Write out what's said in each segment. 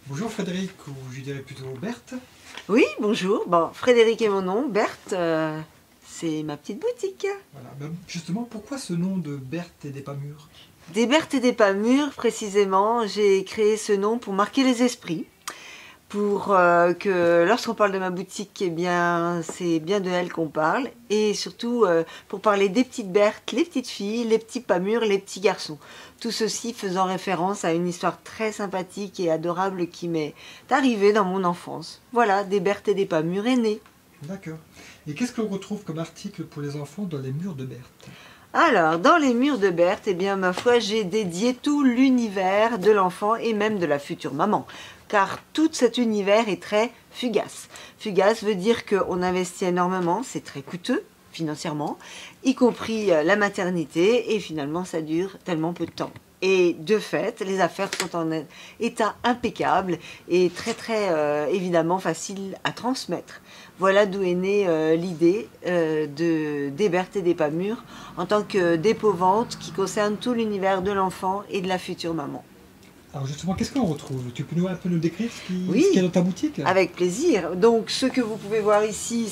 Bonjour Frédéric, ou je dirais plutôt Berthe. Oui, bonjour. Bon, Frédéric est mon nom, Berthe, c'est ma petite boutique. Voilà. Ben, justement, pourquoi ce nom de Berthe et des pas mûrs? Des Berthe et des pas mûrs, précisément, j'ai créé ce nom pour marquer les esprits, pour que lorsqu'on parle de ma boutique, eh bien, c'est bien de elle qu'on parle, et surtout pour parler des petites Berthe, les petites filles, les petits pas mûrs, les petits garçons. Tout ceci faisant référence à une histoire très sympathique et adorable qui m'est arrivée dans mon enfance. Voilà, des Berthe et des pas mûrs est née. D'accord. Et qu'est-ce qu'on retrouve comme article pour les enfants dans les murs de Berthe? Alors, dans les murs de Berthe, eh bien, ma foi, j'ai dédié tout l'univers de l'enfant et même de la future maman. Car tout cet univers est très fugace. Fugace veut dire qu'on investit énormément, c'est très coûteux financièrement, y compris la maternité, et finalement ça dure tellement peu de temps. Et de fait, les affaires sont en état impeccable et évidemment facile à transmettre. Voilà d'où est née l'idée des Berthe et des pas mûrs en tant que dépôt-vente qui concerne tout l'univers de l'enfant et de la future maman. Alors justement, qu'est-ce qu'on retrouve? Tu peux un peu nous décrire ce Oui, qu'il y a dans ta boutique? avec plaisir. Donc ce que vous pouvez voir ici,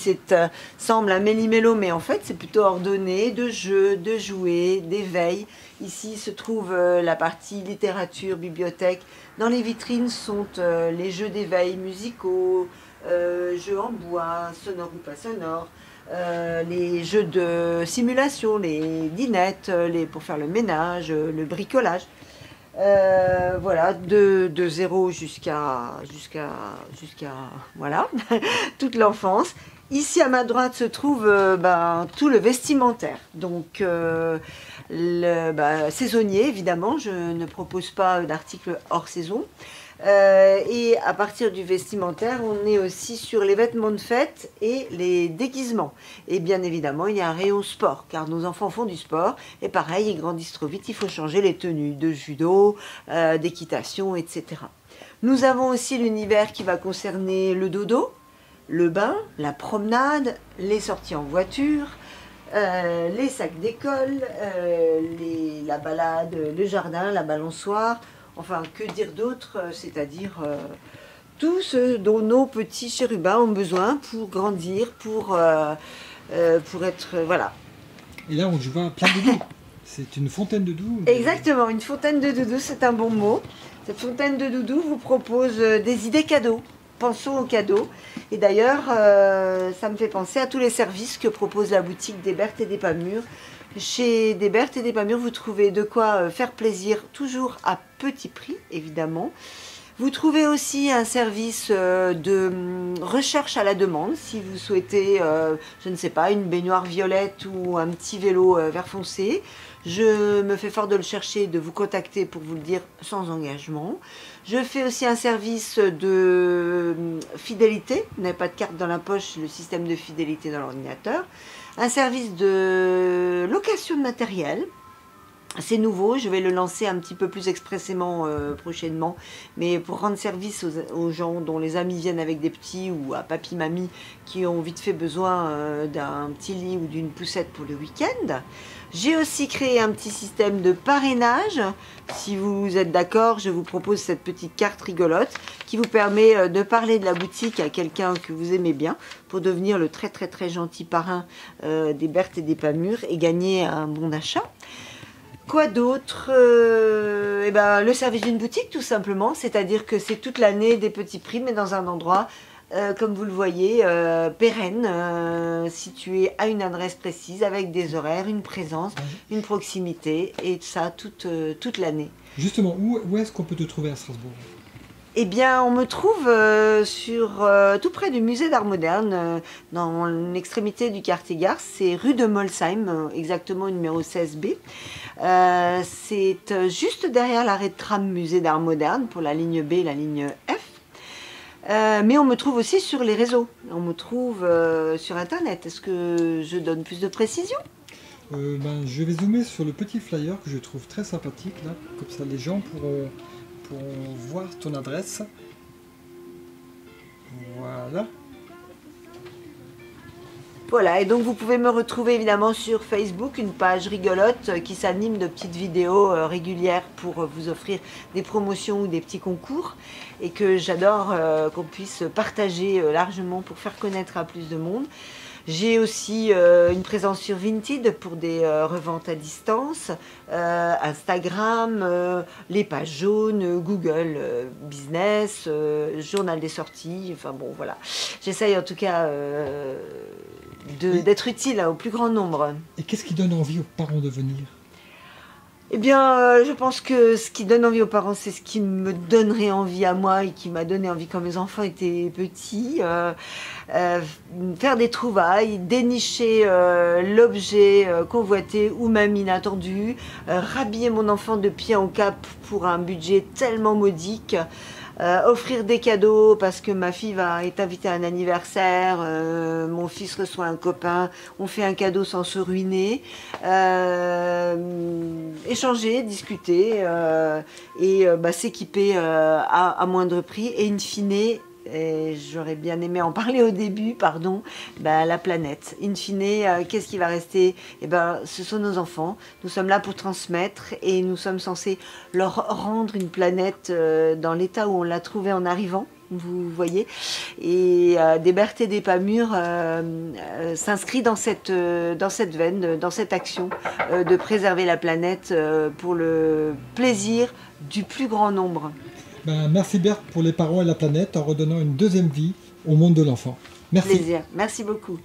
semble un méli-mélo, mais en fait c'est plutôt ordonné de jeux, de jouets, d'éveil. Ici se trouve la partie littérature, bibliothèque. Dans les vitrines sont les jeux d'éveil musicaux, jeux en bois, sonores ou pas sonores, les jeux de simulation, les dinettes, pour faire le ménage, le bricolage. Voilà, de 0 jusqu'à voilà, toute l'enfance. Ici à ma droite se trouve tout le vestimentaire. Donc saisonnier évidemment, je ne propose pas d'articles hors saison. Et à partir du vestimentaire, on est aussi sur les vêtements de fête et les déguisements. Et bien évidemment, il y a un rayon sport, car nos enfants font du sport. Et pareil, ils grandissent trop vite, il faut changer les tenues de judo, d'équitation, etc. Nous avons aussi l'univers qui va concerner le dodo, le bain, la promenade, les sorties en voiture, les sacs d'école, la balade, le jardin, la balançoire. Enfin, que dire d'autre, c'est-à-dire tout ce dont nos petits chérubins ont besoin pour grandir, pour être... voilà. Et là, on voit plein de doudous. C'est une fontaine de doudous. Exactement, une fontaine de doudou, c'est un bon mot. Cette fontaine de doudou vous propose des idées cadeaux. Pensons aux cadeaux. Et d'ailleurs, ça me fait penser à tous les services que propose la boutique des Berthe et des pas mûrs. Chez des Berthe et des pas mûrs, vous trouvez de quoi faire plaisir, toujours à petit prix, évidemment. Vous trouvez aussi un service de recherche à la demande, si vous souhaitez, je ne sais pas, une baignoire violette ou un petit vélo vert foncé. Je me fais fort de le chercher, de vous contacter pour vous le dire sans engagement. Je fais aussi un service de fidélité. Vous n'avez pas de carte dans la poche, le système de fidélité dans l'ordinateur. Un service de location de matériel. C'est nouveau, je vais le lancer un petit peu plus expressément prochainement, mais pour rendre service aux gens dont les amis viennent avec des petits ou à papy-mamie qui ont vite fait besoin d'un petit lit ou d'une poussette pour le week-end. J'ai aussi créé un petit système de parrainage. Si vous êtes d'accord, je vous propose cette petite carte rigolote qui vous permet de parler de la boutique à quelqu'un que vous aimez bien pour devenir le très gentil parrain des Berthe et des pas mûrs et gagner un bon d'achat. Quoi d'autre? Le service d'une boutique tout simplement, c'est-à-dire que c'est toute l'année des petits prix, mais dans un endroit, comme vous le voyez, pérenne, situé à une adresse précise, avec des horaires, une présence, une proximité, et ça toute l'année. Justement, où est-ce qu'on peut te trouver à Strasbourg? Eh bien, on me trouve tout près du musée d'art moderne, dans l'extrémité du quartier Gare. C'est rue de Molsheim, exactement numéro 16B. C'est juste derrière l'arrêt de tram musée d'art moderne pour la ligne B et la ligne F. Mais on me trouve aussi sur les réseaux. On me trouve sur Internet. Est-ce que je donne plus de précision? Je vais zoomer sur le petit flyer que je trouve très sympathique, là. Comme ça, les gens pourront voir ton adresse. Voilà. Voilà, et donc vous pouvez me retrouver évidemment sur Facebook, une page rigolote qui s'anime de petites vidéos régulières pour vous offrir des promotions ou des petits concours, et que j'adore qu'on puisse partager largement pour faire connaître à plus de monde. J'ai aussi une présence sur Vinted pour des reventes à distance, Instagram, les pages jaunes, Google Business, journal des sorties, enfin bon voilà. J'essaye en tout cas d'être utile au plus grand nombre. Et qu'est-ce qui donne envie aux parents de venir? Eh bien, je pense que ce qui donne envie aux parents, c'est ce qui me donnerait envie à moi et qui m'a donné envie quand mes enfants étaient petits. Faire des trouvailles, dénicher l'objet convoité ou même inattendu, rhabiller mon enfant de pied en cap pour un budget tellement modique. Offrir des cadeaux parce que ma fille est invitée à un anniversaire, mon fils reçoit un copain, on fait un cadeau sans se ruiner, échanger, discuter et s'équiper à moindre prix et in fine, et j'aurais bien aimé en parler au début, pardon, la planète. In fine, qu'est-ce qui va rester? Eh ben, ce sont nos enfants. Nous sommes là pour transmettre et nous sommes censés leur rendre une planète dans l'état où on l'a trouvée en arrivant. Vous voyez, et des Berthe et des pas mûrs s'inscrit dans cette veine, dans cette action de préserver la planète pour le plaisir du plus grand nombre. Merci Berthe pour les parents et la planète en redonnant une deuxième vie au monde de l'enfant. Merci. Plaisir. Merci beaucoup.